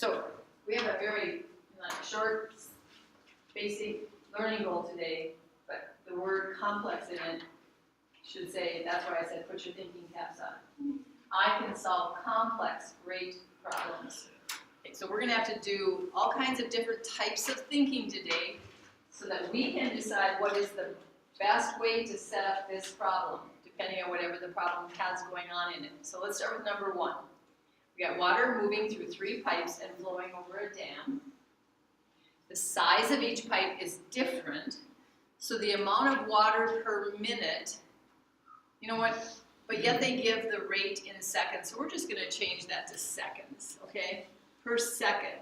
So we have a very short, basic learning goal today, but the word complex in it should say, that's why I said put your thinking caps on. I can solve complex rate problems. Okay, so we're going to have to do all kinds of different types of thinking today so that we can decide what is the best way to set up this problem, depending on whatever the problem has going on in it. So let's start with number one. We got water moving through 3 pipes and flowing over a dam. The size of each pipe is different, so the amount of water per minute, you know what, but yet they give the rate in seconds, so we're just going to change that to seconds, okay, per second,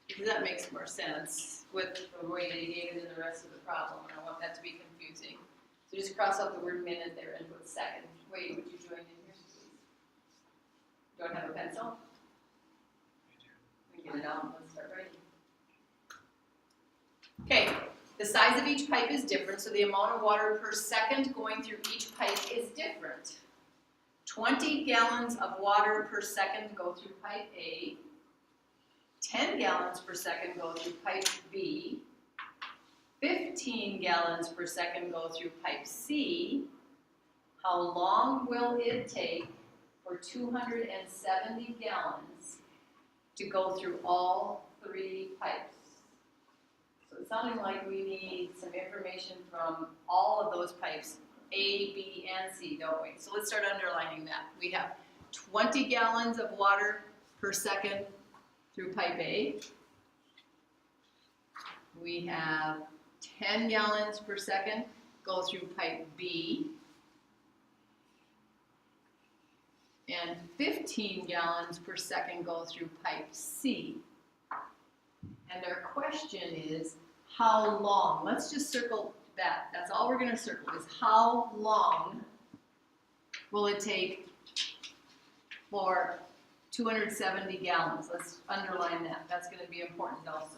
because that makes more sense with the way they gave it in the rest of the problem, and I want that to be confusing. So just cross out the word minute there and put second. Wait, would you join in here, please? Don't have a pencil? We can get it out, let's start writing. Okay, the size of each pipe is different, so the amount of water per second going through each pipe is different. 20 gallons of water per second go through pipe A, 10 gallons per second go through pipe B, 15 gallons per second go through pipe C. How long will it take for 270 gallons to go through all 3 pipes? So it's sounding like we need some information from all of those pipes, A, B, and C, don't we? So let's start underlining that. We have 20 gallons of water per second through pipe A. We have 10 gallons per second go through pipe B. And 15 gallons per second go through pipe C. And our question is, how long? Let's just circle that. That's all we're going to circle is how long will it take for 270 gallons? Let's underline that. That's going to be important also.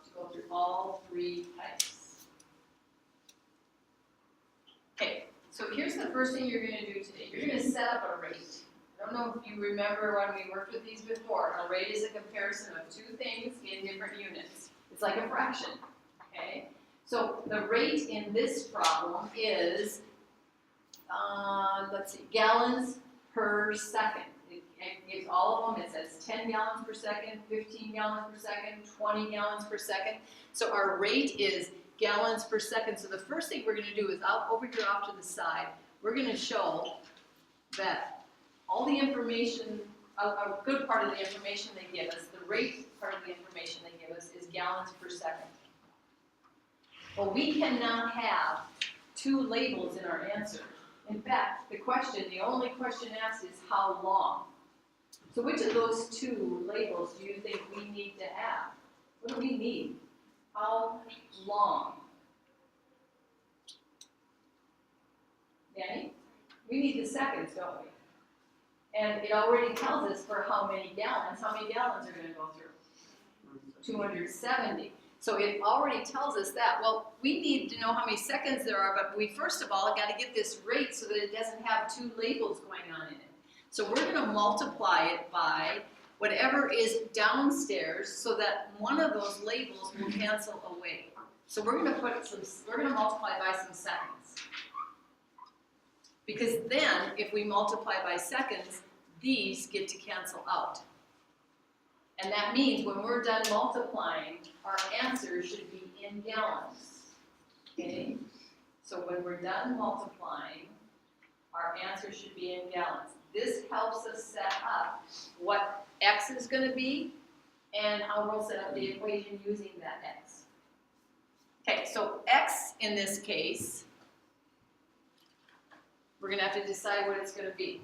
To go through all 3 pipes. Okay, so here's the first thing you're going to do today. You're going to set up a rate. I don't know if you remember when we worked with these before. A rate is a comparison of 2 things in different units. It's like a fraction, okay? So the rate in this problem is, let's see, gallons per second. It gives all of them. It says 10 gallons per second, 15 gallons per second, 20 gallons per second. So our rate is gallons per second. So the first thing we're going to do is over here off to the side, we're going to show that all the information, a good part of the information they give us, the rate part of the information they give us is gallons per second. Well, we cannot have 2 labels in our answer. In fact, the only question asked is how long. So which of those 2 labels do you think we need to have? What do we need? How long? Danny? We need the seconds, don't we? And it already tells us for how many gallons are going to go through? 270. So it already tells us that. Well, we need to know how many seconds there are, but we first of all got to get this rate so that it doesn't have 2 labels going on in it. So we're going to multiply it by whatever is downstairs so that one of those labels will cancel away. So we're going to multiply by some seconds. Because then, if we multiply by seconds, these get to cancel out. And that means when we're done multiplying, our answer should be in gallons. Okay? So when we're done multiplying, our answer should be in gallons. This helps us set up what x is going to be and how we'll set up the equation using that x. Okay, so x in this case, we're going to have to decide what it's going to be.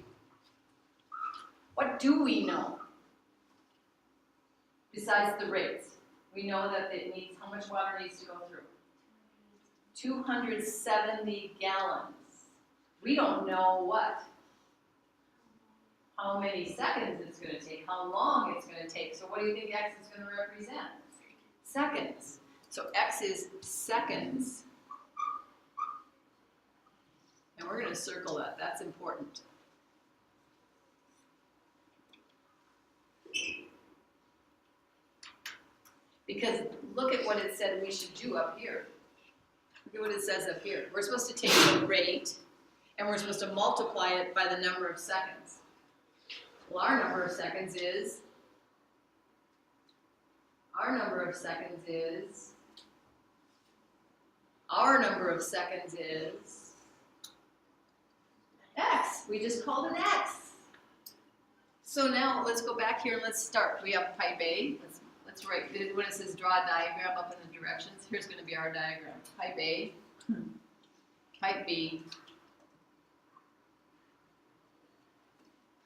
What do we know besides the rates? We know that it needs, how much water needs to go through? 270 gallons. We don't know what? How many seconds it's going to take, how long it's going to take. So what do you think x is going to represent? Seconds. So x is seconds. And we're going to circle that. That's important. Because look at what it said we should do up here. Look at what it says up here. We're supposed to take the rate and we're supposed to multiply it by the number of seconds. Well, our number of seconds is X. We just called it X. So now let's go back here and let's start. We have pipe A. Let's write, when it says draw a diagram up in the directions, here's going to be our diagram. Pipe A, pipe B,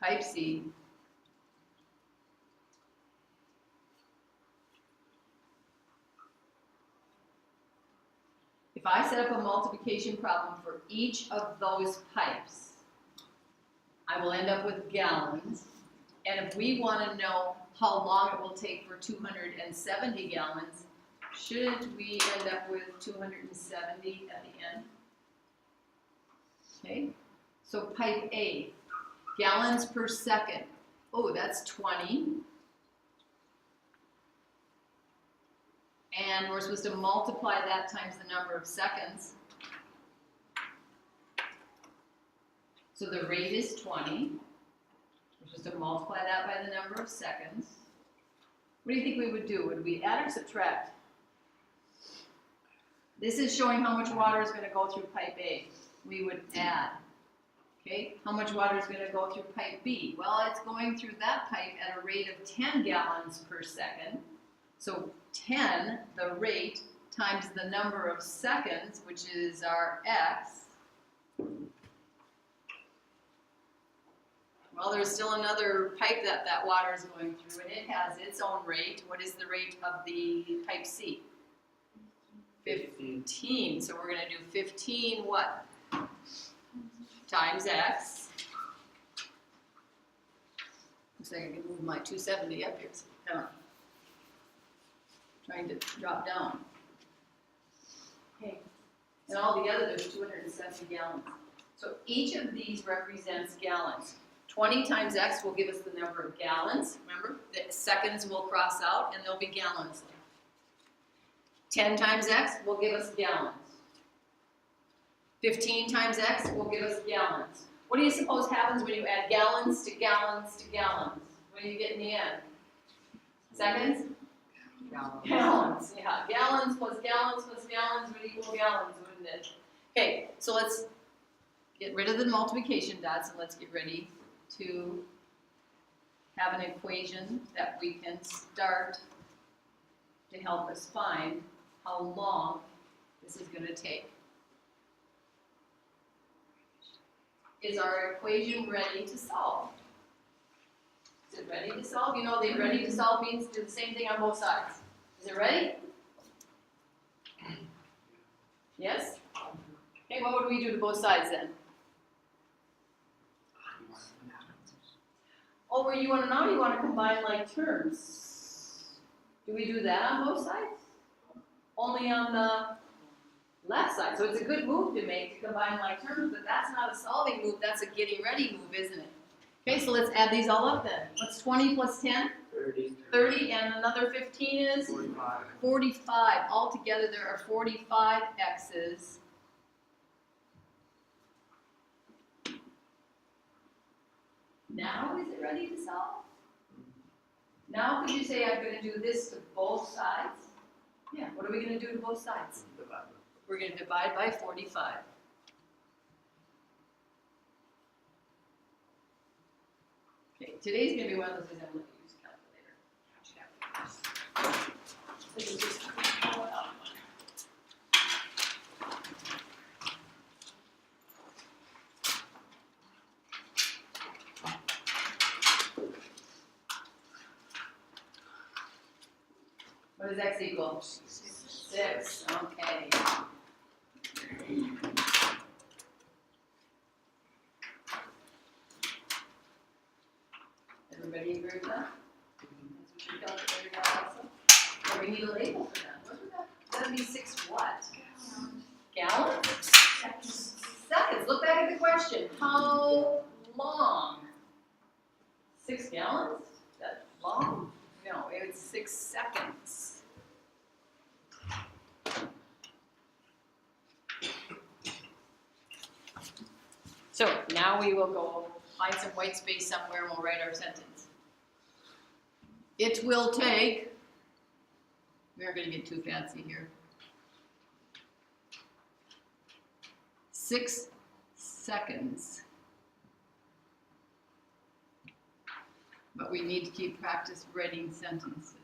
pipe C, if I set up a multiplication problem for each of those pipes, I will end up with gallons. And if we want to know how long it will take for 270 gallons, shouldn't we end up with 270 at the end? Okay, so pipe A, gallons per second. Oh, that's 20. And we're supposed to multiply that times the number of seconds. So the rate is 20. We're supposed to multiply that by the number of seconds. What do you think we would do? Would we add or subtract? This is showing how much water is going to go through pipe A. We would add. Okay, how much water is going to go through pipe B? Well, it's going through that pipe at a rate of 10 gallons per second. So 10, the rate, times the number of seconds, which is our X. Well, there's still another pipe that water is going through, and it has its own rate. What is the rate of the pipe C? 15. So we're going to do 15 what? Times X. Looks like I can move my 270 up here. So come on. Trying to drop down. Okay. And all together there's 270 gallons. So each of these represents gallons. 20 times X will give us the number of gallons. Remember, the seconds will cross out and there'll be gallons there. 10 times X will give us gallons. 15 times X will give us gallons. What do you suppose happens when you add gallons to gallons to gallons? What do you get in the end? Seconds? Gallons, yeah. Gallons plus gallons plus gallons would equal gallons, wouldn't it? Okay, so let's get rid of the multiplication dots and let's get ready to have an equation that we can start to help us find how long this is going to take. Is our equation ready to solve? Is it ready to solve? You know, the ready to solve means do the same thing on both sides. Is it ready? Yes? Okay, what would we do to both sides then? Oh, where you want to know, you want to combine like terms. Do we do that on both sides? Only on the left side. So it's a good move to make to combine like terms, but that's not a solving move, that's a getting ready move, isn't it? Okay, so let's add these all up then. What's 20 plus 10? 30. 30, and another 15 is? 45. 45. Altogether there are 45 X's. Now is it ready to solve? Now could you say I'm going to do this to both sides? Yeah, what are we going to do to both sides? We're going to divide by 45. Okay, today's going to be one of those days I'm going to use a calculator. This is just pull it out. What does X equal? 6. Okay. Everybody agree with that? That's what your calculator got also? Or we need a label for that. What would that? That'd be 6 what? Gallons? Seconds. Look back at the question. How long? 6 gallons? Is that long? No, it's 6 seconds. So now we will go find some white space somewhere and we'll write our sentence. It will take, we aren't gonna get too fancy here. 6 seconds. But we need to keep practice writing sentences.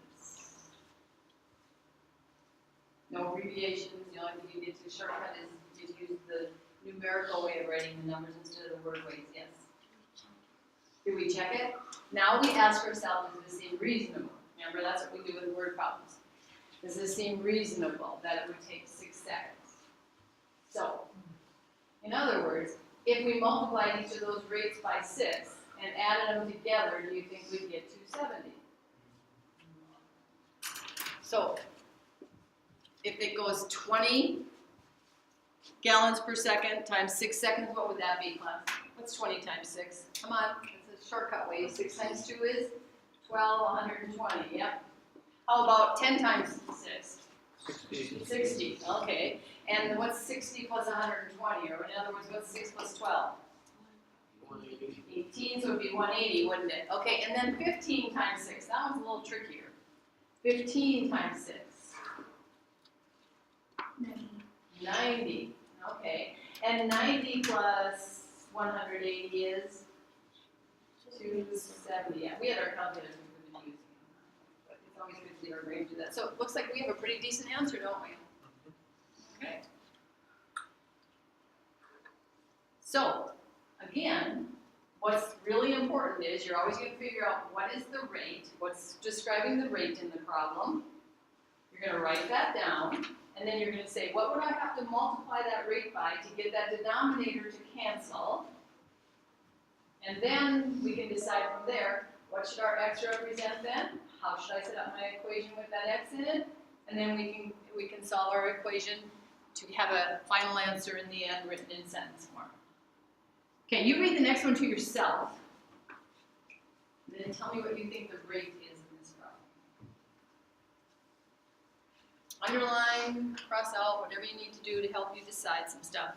No abbreviations, the only thing you need to shortcut is use the numerical way of writing the numbers instead of the word weights, yes. Do we check it? Now we ask ourselves, does this seem reasonable? Remember, that's what we do with word problems. Does this seem reasonable that it would take 6 seconds? So, in other words, if we multiplied each of those rates by 6 and added them together, do you think we'd get 270? So, if it goes 20 gallons per second times 6 seconds, what would that be, class? What's 20 times 6? Come on, it's a shortcut way. 6 times 2 is 12, 120, yep. How about 10 times 6? 60, okay. And what's 60 plus 120? Or in other words, what's 6 plus 12? 18, so it would be 180, wouldn't it? Okay, and then 15 times 6. That one's a little trickier. 15 times 6. 90, okay. And 90 plus 180 is 270. Yeah, we had our calculators we've been using, but it's always good to see our brain do that. So it looks like we have a pretty decent answer, don't we? Okay. So, again, what's really important is you're always going to figure out what is the rate, what's describing the rate in the problem. You're going to write that down, and then you're going to say, what would I have to multiply that rate by to get that denominator to cancel? And then we can decide from there, what should our x represent then? How should I set up my equation with that x in it? And then we can solve our equation to have a final answer in the end written in sentence form. Okay, you read the next one to yourself, and then tell me what you think the rate is in this problem. Underline, cross out, whatever you need to do to help you decide some stuff.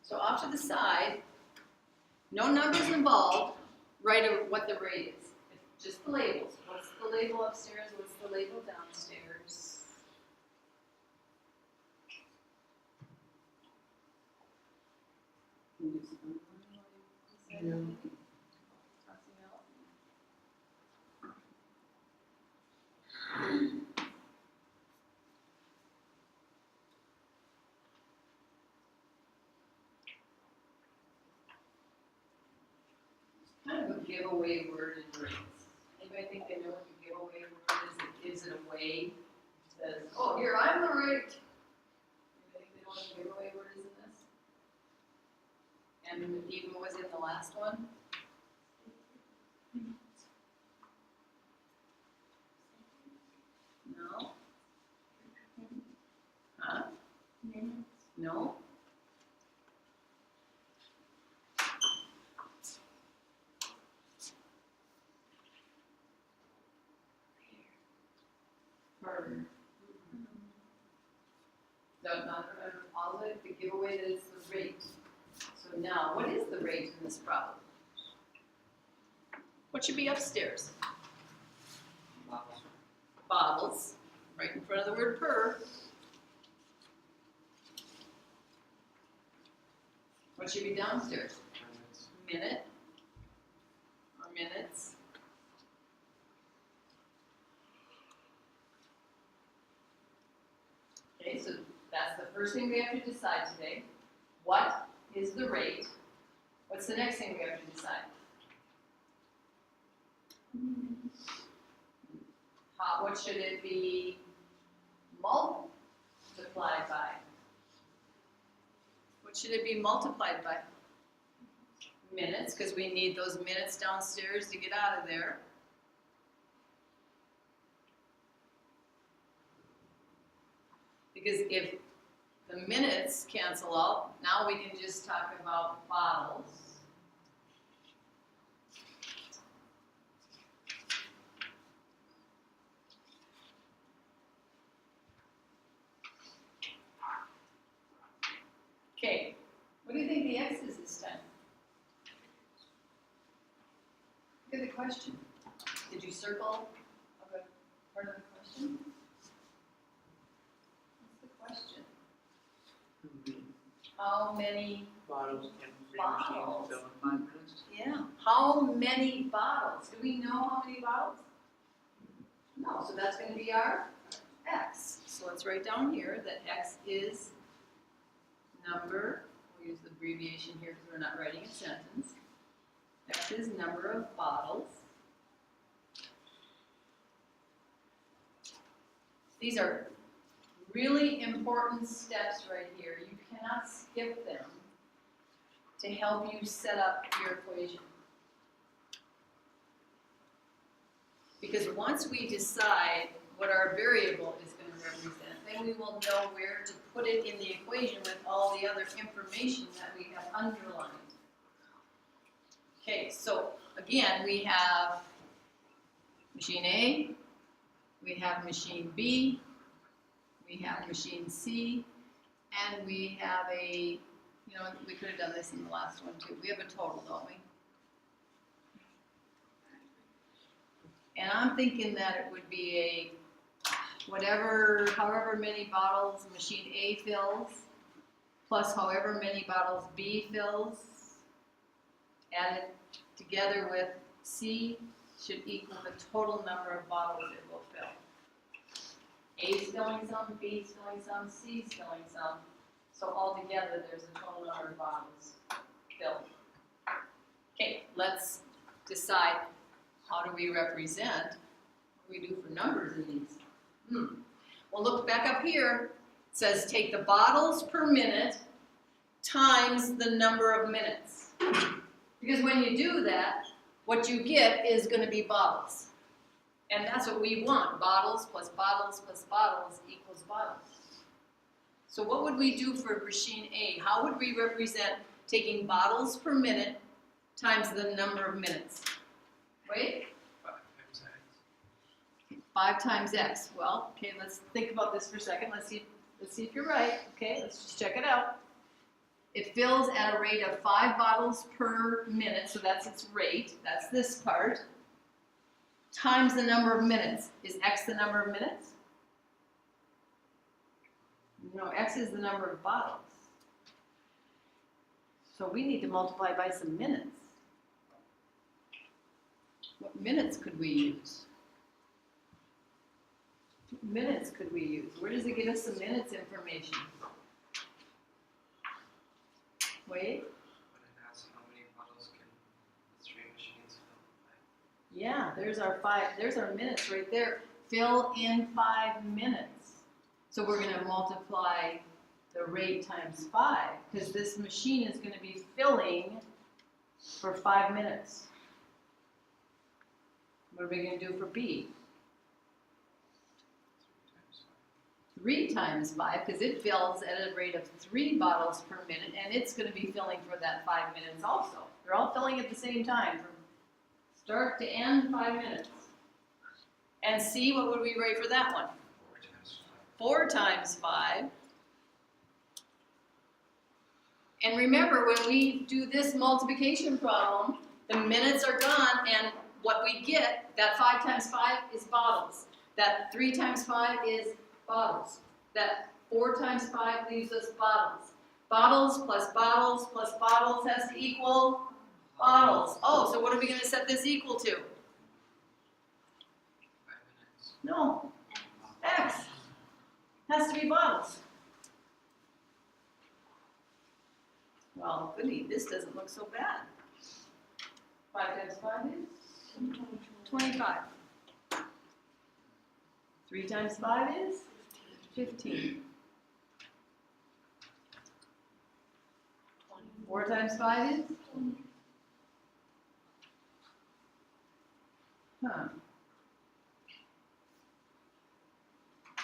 So off to the side, no numbers involved, write what the rate is. Just the labels. What's the label upstairs? What's the label downstairs? Can you do some underlining? Kind of a giveaway word in rates. Anybody think they know what the giveaway word is? It gives it away. It says, oh, here, I'm the rate. Anybody think they know what the giveaway word is in this? And even was in the last one? No? Huh? No? All of it, the giveaway that it's the rate. So now, what is the rate in this problem? What should be upstairs? Bottles, right in front of the word per. What should be downstairs? Minute or minutes. Okay, so that's the first thing we have to decide today. What is the rate? What's the next thing we have to decide? What should it be multiplied by? What should it be multiplied by? Minutes, because we need those minutes downstairs to get out of there. Because if the minutes cancel out, now we can just talk about bottles. Okay, what do you think the X is this time? Look at the question. Did you circle a good part of the question? What's the question? How many bottles can three bottles? machines fill in 5 minutes? Yeah. How many bottles? Do we know how many bottles? No, so that's going to be our X. So let's write down here that X is number, we'll use the abbreviation here because we're not writing a sentence. X is number of bottles. These are really important steps right here. You cannot skip them to help you set up your equation. Because once we decide what our variable is going to represent, then we will know where to put it in the equation with all the other information that we have underlined. Okay, so again, we have machine A, we have machine B, we have machine C, and we have a, you know, we could have done this in the last one too. We have a total, don't we? And I'm thinking that it would be a whatever, however many bottles machine A fills, plus however many bottles B fills, added together with C should equal the total number of bottles it will fill. A's filling some, B's filling some, C's filling some. So altogether there's a total number of bottles filled. Okay, let's decide how do we represent, what do we do for numbers in these? Well, look back up here. It says take the bottles per minute times the number of minutes. Because when you do that, what you get is going to be bottles. And that's what we want. Bottles plus bottles plus bottles equals bottles. So what would we do for machine A? How would we represent taking bottles per minute times the number of minutes? Wait. 5 times X. Well, okay, let's think about this for a second. Let's see if you're right. Okay, let's just check it out. It fills at a rate of 5 bottles per minute, so that's its rate. That's this part. Times the number of minutes. Is X the number of minutes? No, X is the number of bottles. So we need to multiply by some minutes. What minutes could we use? What minutes could we use? Where does it give us the minutes information? Wait. But it asks how many bottles can the 3 machines fill. Yeah, there's our minutes right there. Fill in 5 minutes. So we're going to multiply the rate times 5 because this machine is going to be filling for 5 minutes. What are we going to do for B? 3 times 5 because it fills at a rate of 3 bottles per minute and it's going to be filling for that 5 minutes also. They're all filling at the same time from start to end 5 minutes. And C, what would we rate for that one? 4 times 5. And remember, when we do this multiplication problem, the minutes are gone, and what we get, that 5 times 5 is bottles. That 3 times 5 is bottles. That 4 times 5 leaves us bottles. Bottles plus bottles plus bottles has to equal bottles. Oh, so what are we going to set this equal to? 5 minutes. No. X. Has to be bottles. Well, goody, this doesn't look so bad. 5 times 5 is? 25. 3 times 5 is? 15. 4 times 5 is? Huh.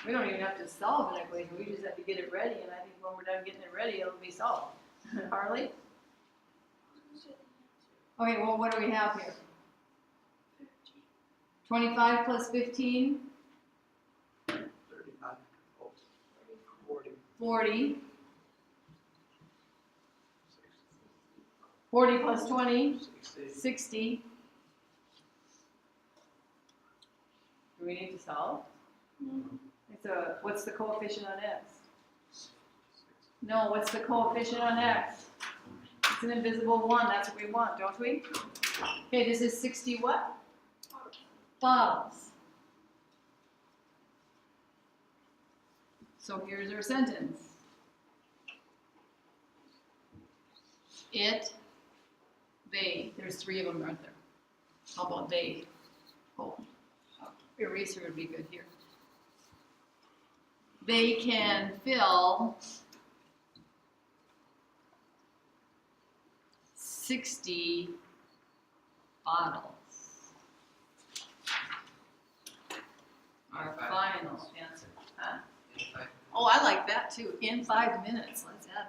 We don't even have to solve an equation, we just have to get it ready, and I think when we're done getting it ready, it'll be solved. Harley? Okay, well, what do we have here? 25 plus 15? 35. Oh, 40. 40. 40 plus 20? 60. 60. Do we need to solve? What's the coefficient on x? No, what's the coefficient on x? It's an invisible 1, that's what we want, don't we? Okay, this is 60 what? Bottles. So here's our sentence. It, they, there's 3 of them, aren't there? How about they? Oh, eraser would be good here. They can fill 60 bottles. Our final answer. Huh? In 5 minutes. Oh, I like that too. In 5 minutes. Let's add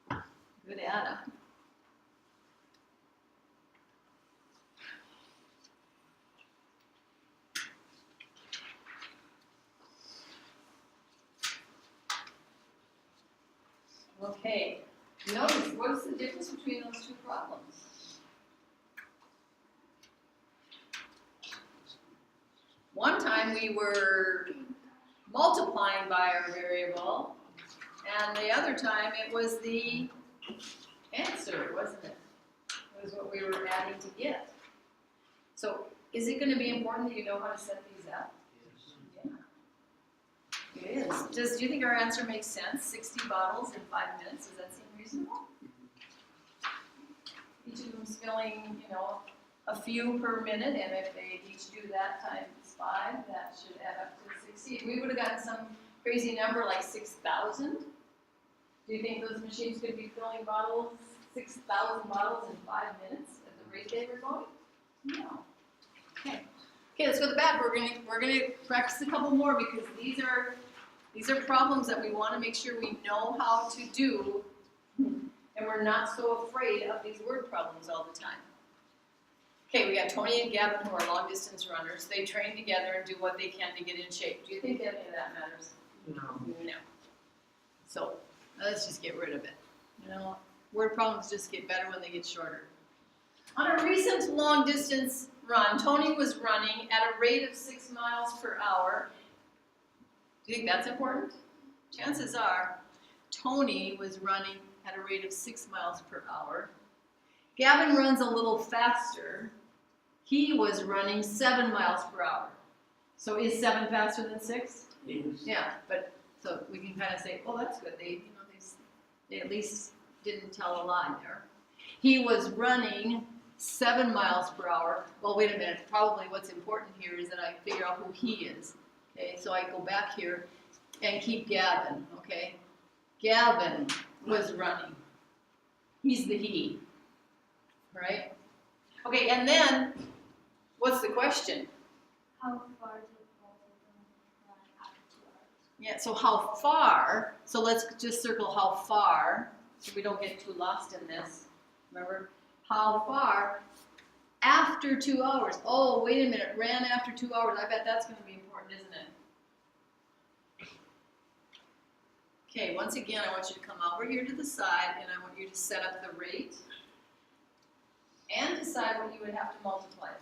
that. Good add-on. Okay. Notice, what's the difference between those two problems? One time we were multiplying by our variable, and the other time it was the answer, wasn't it? It was what we were adding to get. So, is it going to be important that you know how to set these up? Yeah. It is. Do you think our answer makes sense? 60 bottles in 5 minutes, does that seem reasonable? Each of them's filling, a few per minute, and if they each do that times 5, that should add up to 60. If we would have gotten some crazy number like 6,000, do you think those machines could be filling bottles, 6,000 bottles in 5 minutes at the rate they were going? No. Okay. Okay, let's go to the bad. We're gonna practice a couple more because these are problems that we want to make sure we know how to do, and we're not so afraid of these word problems all the time. Okay, we got Tony and Gavin who are long distance runners. They train together and do what they can to get in shape. Do you think any of that matters? No. No. So let's just get rid of it. Word problems just get better when they get shorter. On a recent long distance run, Tony was running at a rate of 6 miles per hour. Do you think that's important? Chances are, Tony was running at a rate of 6 miles per hour. Gavin runs a little faster. He was running 7 miles per hour. So is 7 faster than 6? Yes. Yeah, but so we can kind of say, oh, that's good. They at least didn't tell a lie there. He was running 7 miles per hour. Well, wait a minute. Probably what's important here is that I figure out who he is. Okay, so I go back here and keep Gavin. Okay, Gavin was running. He's the he, right? Okay, and then what's the question? How far did both of them run after 2 hours? Yeah, so how far, so let's just circle how far, so we don't get too lost in this. Remember, how far after 2 hours? Oh, wait a minute, ran after 2 hours. I bet that's going to be important, isn't it? Okay, once again, I want you to come over here to the side, and I want you to set up the rate and decide what you would have to multiply by.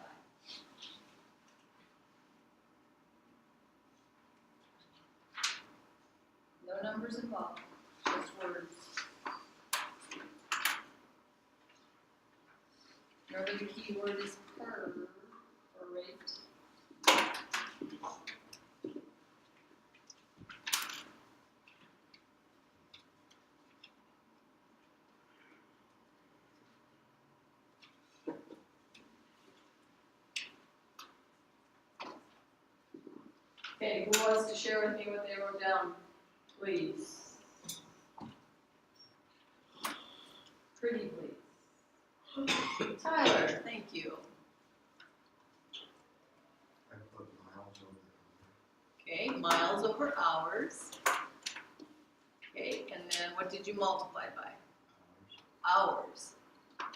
No numbers involved, just words. Remember the key word is per, or rate. Okay, Okay, who wants to share with me what they wrote down, please? Pretty please. Tyler, thank you. I put miles over Okay, miles over hours. Okay, and then what did you multiply by? hours. Hours.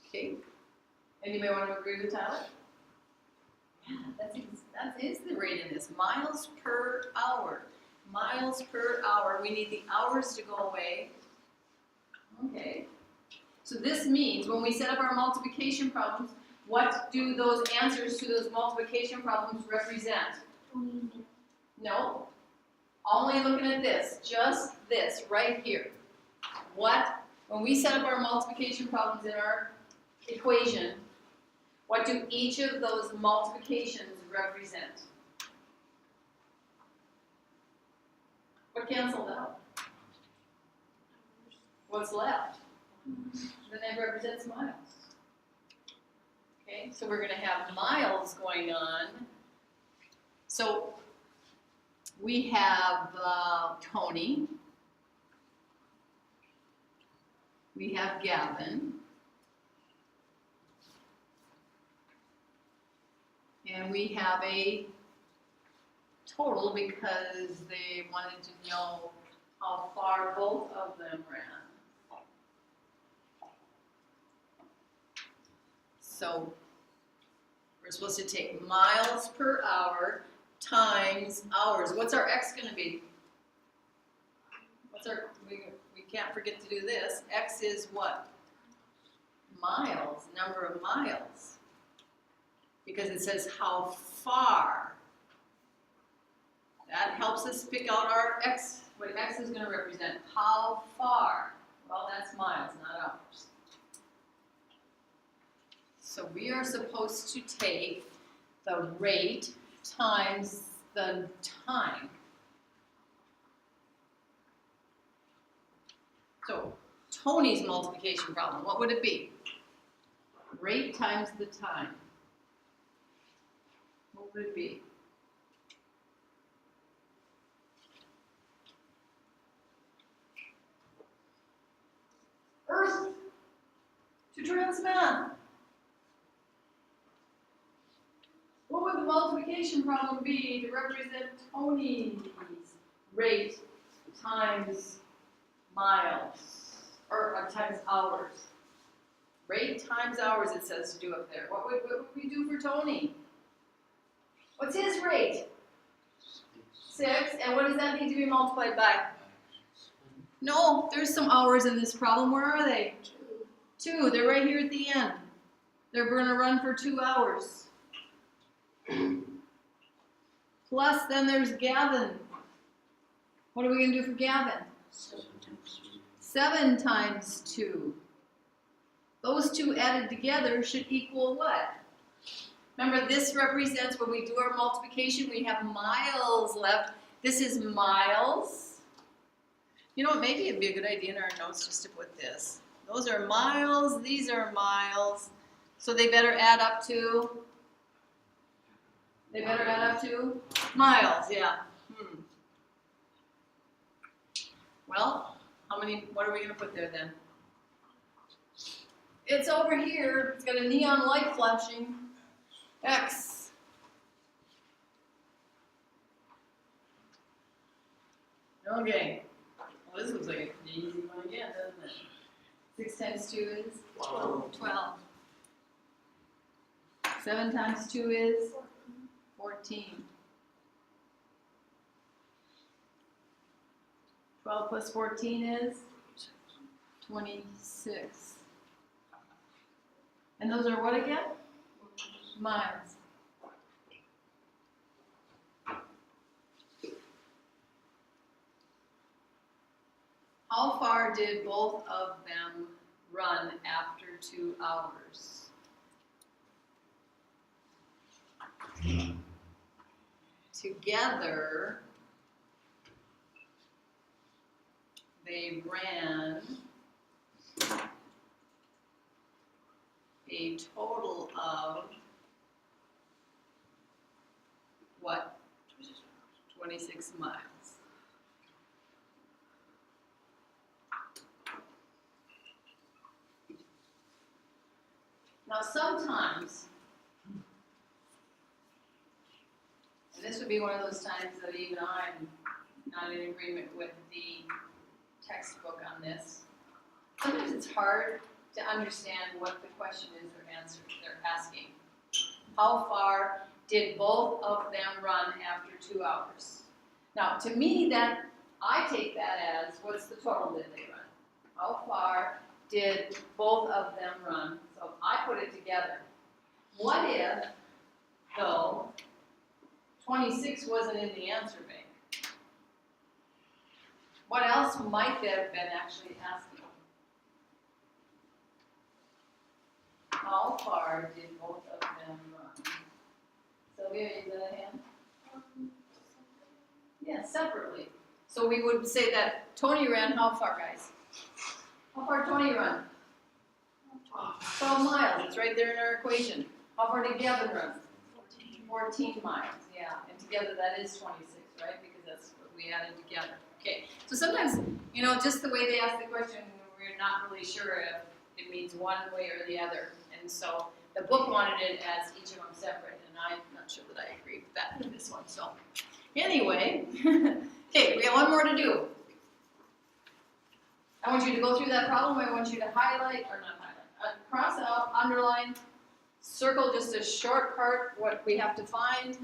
Okay. Anybody want to agree with Tyler? Yeah, that is the rate in this, miles per hour. Miles per hour, we need the hours to go away. Okay. So this means when we set up our multiplication problems, what do those answers to those multiplication problems represent? 20 minutes. No. Only looking at this, just this, right here. What, when we set up our multiplication problems in our equation, what do each of those multiplications represent? What canceled out? What's left? Then it represents miles. Okay, so we're going to have miles going on. So we have Tony. We have Gavin. And we have a total because they wanted to know how far both of them ran. So we're supposed to take miles per hour times hours. What's our x going to be? What's our, we can't forget to do this. X is what? Miles, number of miles. Because it says how far. That helps us pick out our x, what x is going to represent. How far? Well, that's miles, not hours. So we are supposed to take the rate times the time. So Tony's multiplication problem, what would it be? Rate times the time. What would it be? Earth to transmat. What would the multiplication problem be to represent Tony's rate times miles, or times hours? Rate times hours, it says to do up there. What would we do for Tony? What's his rate? 6. And what does that need to be multiplied by? No, there's some hours in this problem. Where are they? 2. They're right here at the end. They're going to run for 2 hours. Plus, then there's Gavin. What are we going to do for Gavin? 7 times 2. Those two added together should equal what? Remember, this represents when we do our multiplication, we have miles left. This is miles. You know, maybe it'd be a good idea in our notes just to put this. Those are miles, these are miles. So they better add up to? They better add up to? Miles, yeah. Well, how many, what are we going to put there then? It's over here. It's got a neon light flashing. X. Okay. Well, this looks like an easy one again, doesn't it? 6 times 2 is? 12. 7 times 2 is? 14. 12 plus 14 is? 26. And those are what again? Miles. How far did both of them run after 2 hours? Together, they ran a total of what? 26 miles. Now sometimes, and this would be one of those times that even I'm not in agreement with the textbook on this. Sometimes it's hard to understand what the question is they're asking. How far did both of them run after 2 hours? Now, to me, I take that as, what's the total did they run? How far did both of them run? So I put it together. What if, though, 26 wasn't in the answer bank? What else might they have been actually asking? How far did both of them run? Sylvia, is that a hand? Yeah, separately. So we would say that Tony ran how far, guys? How far did Tony run? 12 miles. It's right there in our equation. How far did Gavin run? 14 miles, yeah. And together that is 26, right? Because that's what we added together. Okay. So sometimes, just the way they ask the question, we're not really sure if it means one way or the other. And so the book wanted it as each of them separate, and I'm not sure that I agree with that in this one. So anyway, okay, we have one more to do. I want you to go through that problem. I want you to cross out, underline, circle just a short part, what we have to find.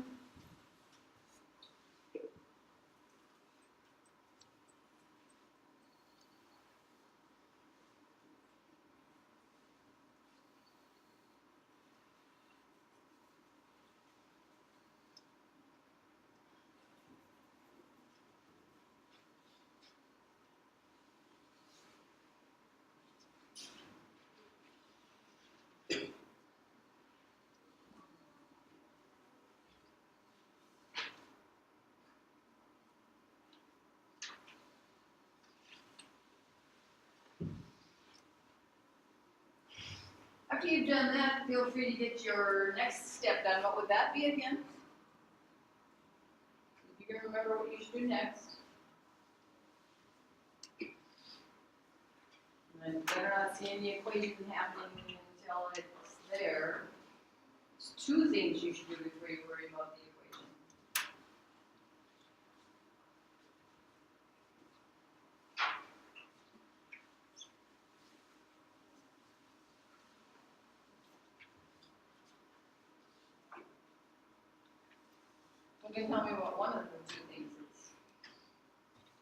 After you've done that, feel free to get your next step done. What would that be again? If you can remember what you should do next. And you better not see any equation happening until it's there. There's 2 things you should do before you worry about the equation. You can tell me what one of the 2 things is.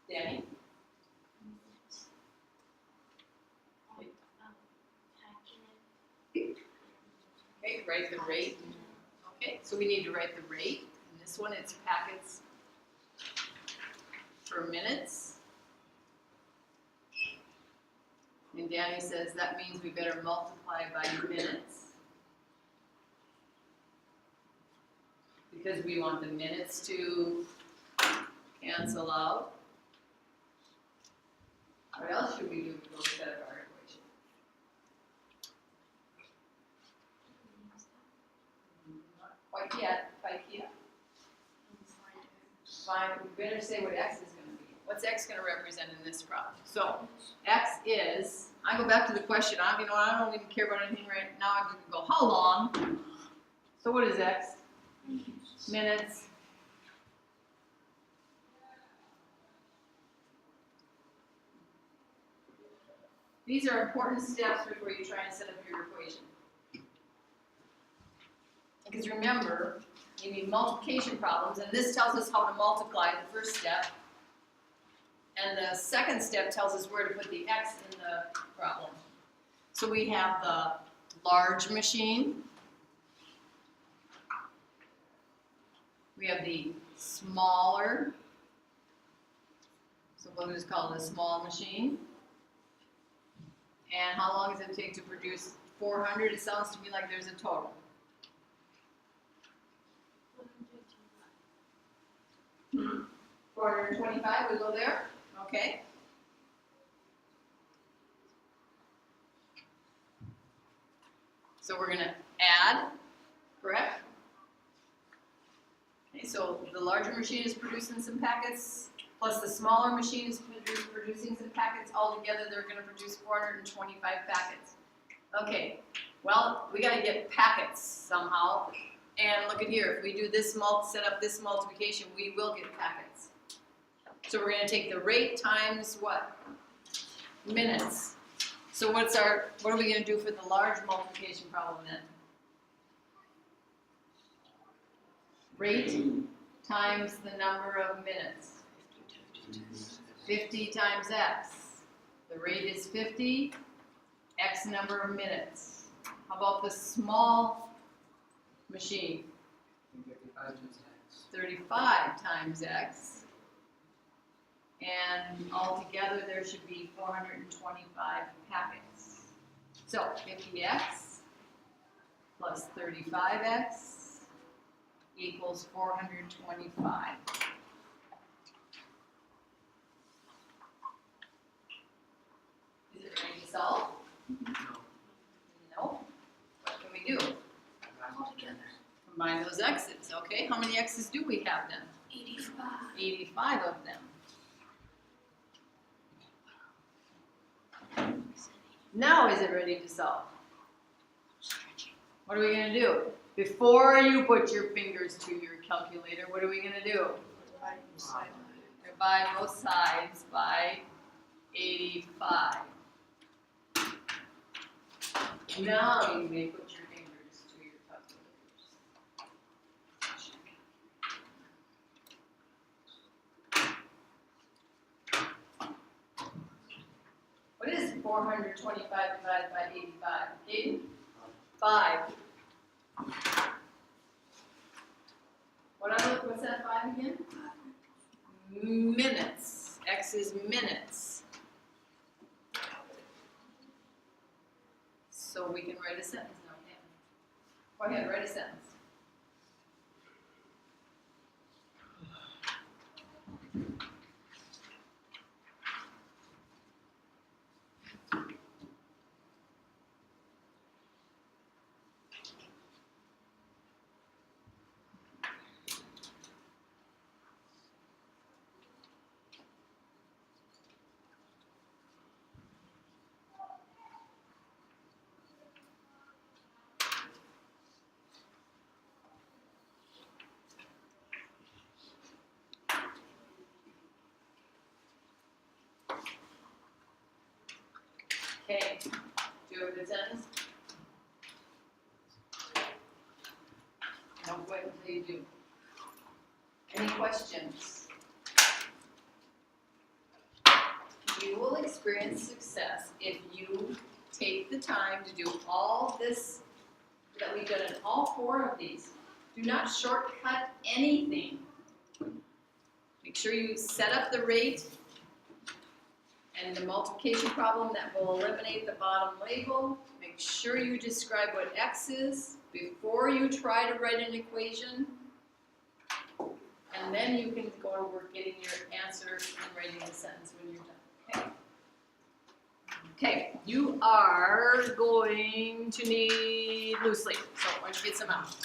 Danny? Okay, write the rate. Okay, so we need to write the rate. In this one, it's packets per minutes. And Danny says that means we better multiply by minutes. Because we want the minutes to cancel out. What else should we do to go set up our equation? Not quite yet, Fine, we better say what x is going to be. What's x going to represent in this problem? So, x is, I go back to the question, I don't even care about anything right now, I'm going to go, how long? So what is x? Minutes. These are important steps before you try and set up your equation. Because remember, you need multiplication problems, and this tells us how to multiply the first step. And the second step tells us where to put the x in the problem. So we have the large machine. We have the smaller, so we'll just call it a small machine. And how long does it take to produce 400? It sounds to me like there's a total. 425, we go there? Okay. So we're going to add, correct? Okay, so the larger machine is producing some packets, plus the smaller machine is producing some packets, altogether they're gonna produce 425 packets. Okay, well, we gotta get packets somehow, and look at here, if we do this set up this multiplication, we will get packets. So we're gonna take the rate times what? Minutes. So what are we gonna do for the large multiplication problem then? Rate times the number of minutes. 50 times x. The rate is 50, x number of minutes. How about the small machine? 35 times x. 35 times x. And altogether there should be 425 packets. So 50x plus 35x equals 425. Is it ready to solve? No. No. What can we do? All together. Combine those x's, okay? How many x's do we have then? 85. 85 of them. Now is it ready to solve? What are we going to do? Before you put your fingers to your calculator, what are we going to do? Divide both sides by 85. Now you may put your fingers to your calculators. What is 425 divided by 85? Okay? 5. What's that 5 again? Minutes. X is minutes. So we can write a sentence now, can't we? Go ahead, write a sentence. Okay, do you have a good sentence? Don't wait until you do. Any questions? You will experience success if you take the time to do all this that we've done in all 4 of these. Do not shortcut anything. Make sure you set up the rate and the multiplication problem that will eliminate the bottom label. Make sure you describe what x is before you try to write an equation. And then you can go to work getting your answer and writing the sentence when you're done. Okay? Okay, you are going to need loose leaf, so why don't you get some out?